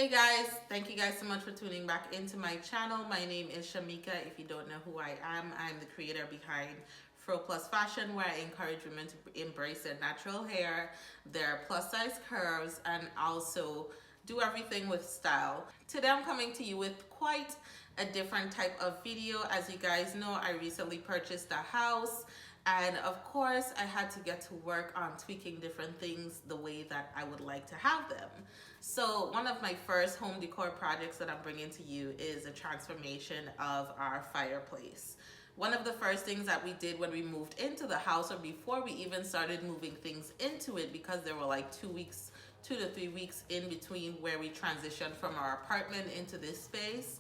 Hey guys, thank you guys so much for tuning back into my channel. My name is Shamika. If you don't know who I am, I'm the creator behind Fro Plus Fashion, where I encourage women to embrace their natural hair, their plus size curves, and also do everything with style. Today I'm coming to you with quite a different type of video. As you guys know, I recently purchased a house, and of course I had to get to work on tweaking different things the way that I would like to have them. So one of my first home decor projects that I'm bringing to you is a transformation of our fireplace. One of the first things that we did when we moved into the house, or before we even started moving things into it, because there were like 2 to 3 weeks in between where we transitioned from our apartment into this space,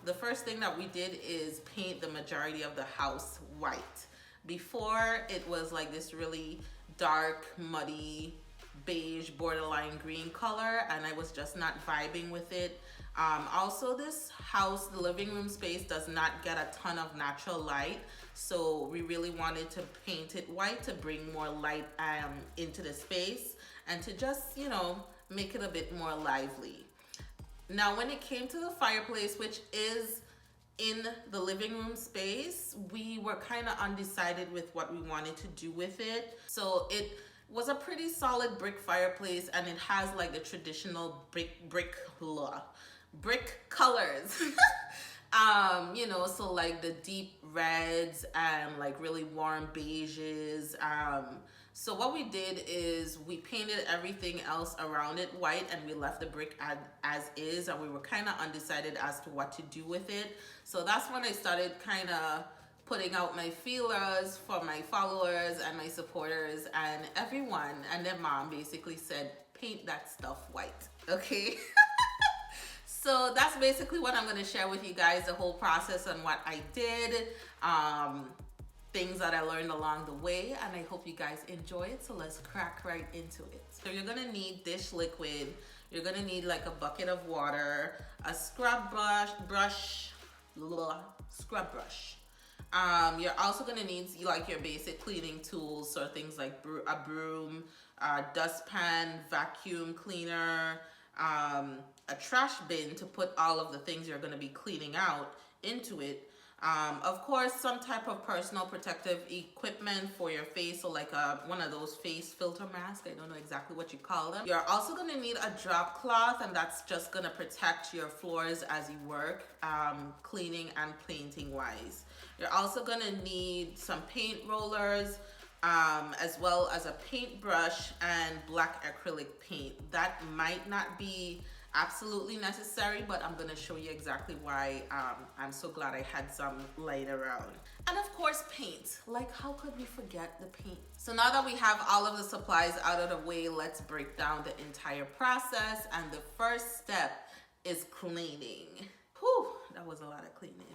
the first thing that we did is paint the majority of the house white. Before, it was like this really dark, muddy, beige, borderline green color, and I was just not vibing with it. Also, this house, the living room space, does not get a ton of natural light, so we really wanted to paint it white to bring more light into the space and to just, you know, make it a bit more lively. Now, when it came to the fireplace, which is in the living room space, we were kind of undecided with what we wanted to do with it. So it was a pretty solid brick fireplace, and it has like the traditional brick colors. You know, so like the deep reds and like really warm beiges. So what we did is we painted everything else around it white, and we left the brick as is, and we were kind of undecided as to what to do with it. So that's when I started kind of putting out my feelers for my followers and my supporters, and everyone and their mom basically said, paint that stuff white, okay? So that's basically what I'm going to share with you guys, the whole process and what I did, things that I learned along the way, and I hope you guys enjoy it. So let's crack right into it. So you're going to need dish liquid, you're going to need like a bucket of water, a scrub brush. You're also going to need like your basic cleaning tools, so things like a broom, dustpan, vacuum cleaner, a trash bin to put all of the things you're going to be cleaning out into it. Of course, some type of personal protective equipment for your face, so like one of those face filter masks. I don't know exactly what you call them. You're also going to need a drop cloth, and that's just going to protect your floors as you work, cleaning and painting wise. You're also going to need some paint rollers, as well as a paintbrush and black acrylic paint. That might not be absolutely necessary, but I'm going to show you exactly why I'm so glad I had some laying around. And of course, paint. Like, how could we forget the paint? So now that we have all of the supplies out of the way, let's break down the entire process. And the first step is cleaning. Whew, that was a lot of cleaning.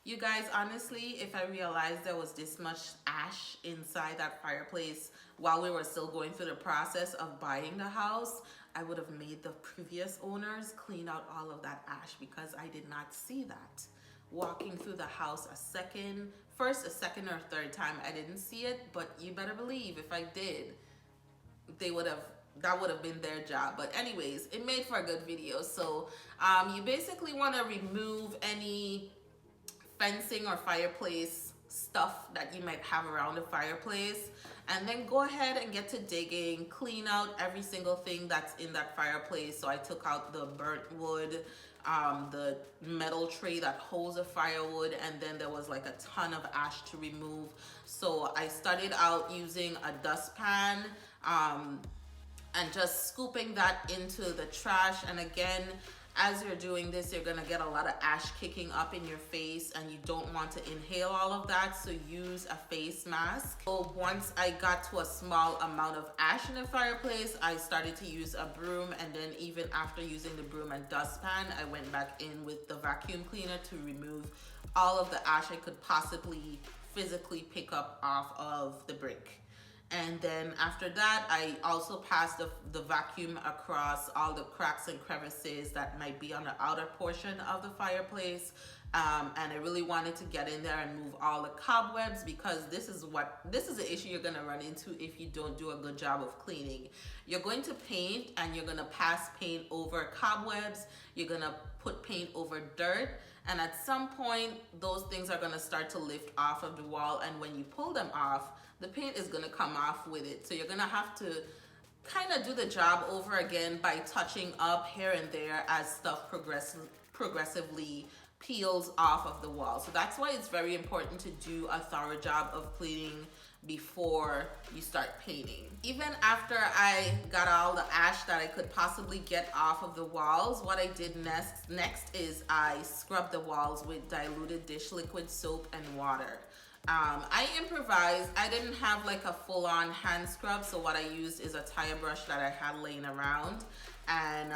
You guys, honestly, if I realized there was this much ash inside that fireplace while we were still going through the process of buying the house, I would have made the previous owners clean out all of that ash, because I did not see that. Walking through the house a second or third time, I didn't see it, but you better believe if I did, that would have been their job. But anyways, it made for a good video. So you basically want to remove any fencing or fireplace stuff that you might have around the fireplace, and then go ahead and get to digging, clean out every single thing that's in that fireplace. So I took out the burnt wood, the metal tray that holds the firewood, and then there was like a ton of ash to remove. So I started out using a dustpan, and just scooping that into the trash. And again, as you're doing this, you're gonna get a lot of ash kicking up in your face, and you don't want to inhale all of that, so use a face mask. So once I got to a small amount of ash in the fireplace, I started to use a broom, and then even after using the broom and dustpan, I went back in with the vacuum cleaner to remove all of the ash I could possibly physically pick up off of the brick. And then after that, I also passed the vacuum across all the cracks and crevices that might be on the outer portion of the fireplace. And I really wanted to get in there and move all the cobwebs, because this is the issue you're gonna run into if you don't do a good job of cleaning. You're going to paint and you're gonna pass paint over cobwebs. You're gonna put paint over dirt. And at some point, those things are gonna start to lift off of the wall. And when you pull them off, the paint is gonna come off with it. So you're gonna have to kind of do the job over again by touching up here and there as stuff progressively peels off of the wall. So that's why it's very important to do a thorough job of cleaning before you start painting. Even after I got all the ash that I could possibly get off of the walls, what I did next is I scrubbed the walls with diluted dish liquid, soap, and water. I improvised. I didn't have like a full-on hand scrub, so what I used is a tire brush that I had laying around, and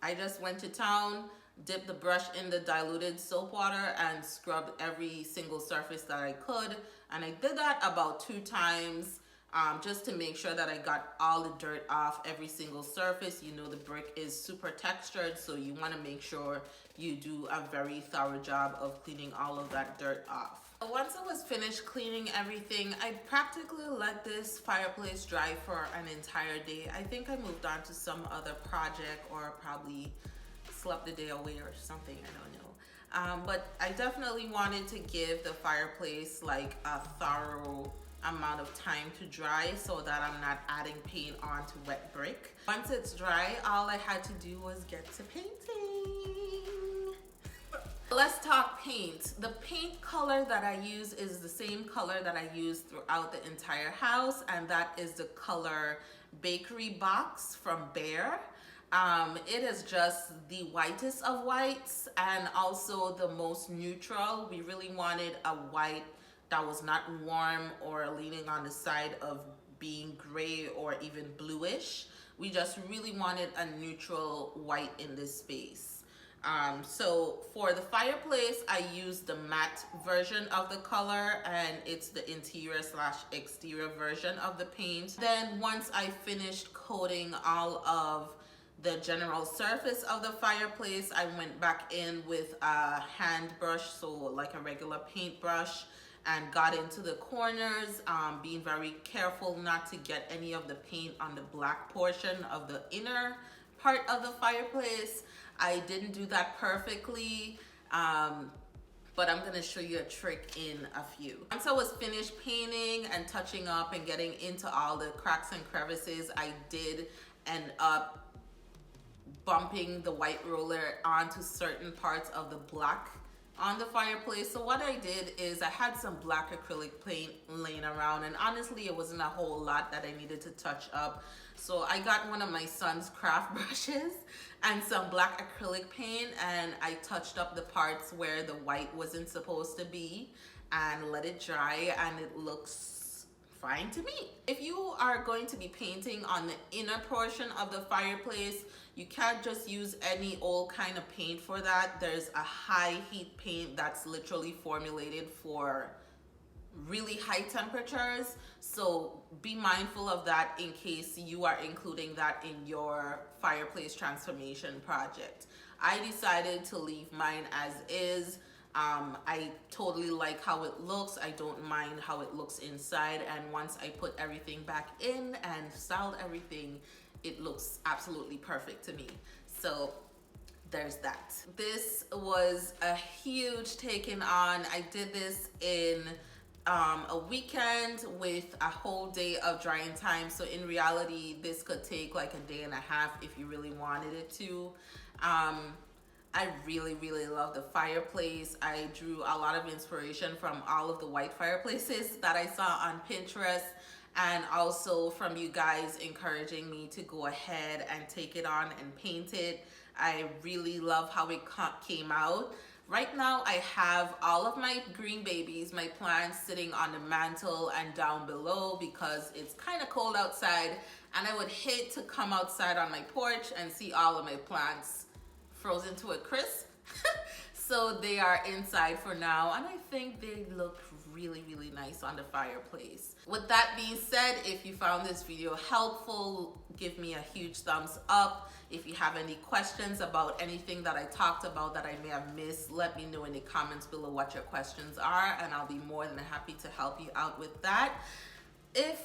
I just went to town, dipped the brush in the diluted soap water, and scrubbed every single surface that I could. And I did that about 2 times, just to make sure that I got all the dirt off every single surface. You know, the brick is super textured, so you want to make sure you do a very thorough job of cleaning all of that dirt off. Once I was finished cleaning everything, I practically let this fireplace dry for an entire day. I think I moved on to some other project, or probably slept the day away or something, I don't know. But I definitely wanted to give the fireplace like a thorough amount of time to dry, so that I'm not adding paint onto wet brick. Once it's dry, all I had to do was get to painting. Let's talk paint. The paint color that I use is the same color that I use throughout the entire house, and that is the color Bakery Box from Behr. It is just the whitest of whites, and also the most neutral. We really wanted a white that was not warm or leaning on the side of being gray or even bluish. We just really wanted a neutral white in this space. So for the fireplace, I used the matte version of the color, and it's the interior / exterior version of the paint. Then once I finished coating all of the general surface of the fireplace, I went back in with a hand brush, so like a regular paintbrush, and got into the corners, being very careful not to get any of the paint on the black portion of the inner part of the fireplace. I didn't do that perfectly, but I'm gonna show you a trick in a few. Once I was finished painting and touching up and getting into all the cracks and crevices, I did end up bumping the white roller onto certain parts of the black on the fireplace. So what I did is I had some black acrylic paint laying around, and honestly it wasn't a whole lot that I needed to touch up. So I got one of my son's craft brushes and some black acrylic paint, and I touched up the parts where the white wasn't supposed to be and let it dry, and it looks fine to me. If you are going to be painting on the inner portion of the fireplace, you can't just use any old kind of paint for that. There's a high heat paint that's literally formulated for really high temperatures, so be mindful of that in case you are including that in your fireplace transformation project. I decided to leave mine as is. I totally like how it looks. I don't mind how it looks inside, and once I put everything back in and styled everything, it looks absolutely perfect to me. So there's that. This was a huge taking on. I did this in a weekend with a whole day of drying time. So in reality, this could take like a day and a half if you really wanted it to. I really love the fireplace. I drew a lot of inspiration from all of the white fireplaces that I saw on Pinterest, and also from you guys encouraging me to go ahead and take it on and paint it. I really love how it came out. Right now I have all of my green babies, my plants, sitting on the mantle and down below because it's kind of cold outside, and I would hate to come outside on my porch and see all of my plants frozen to a crisp. So they are inside for now, and I think they look really, really nice on the fireplace. With that being said, if you found this video helpful, give me a huge thumbs up. If you have any questions about anything that I talked about that I may have missed, let me know in the comments below what your questions are, and I'll be more than happy to help you out with that. If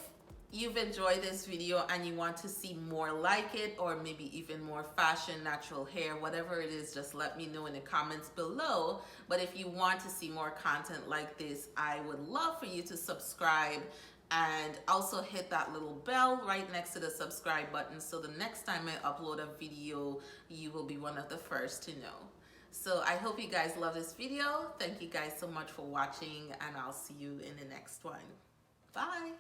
you've enjoyed this video and you want to see more like it, or maybe even more fashion, natural hair, whatever it is, just let me know in the comments below. But if you want to see more content like this, I would love for you to subscribe and also hit that little bell right next to the subscribe button, so the next time I upload a video, you will be one of the first to know. So I hope you guys love this video. Thank you guys so much for watching, and I'll see you in the next one. Bye.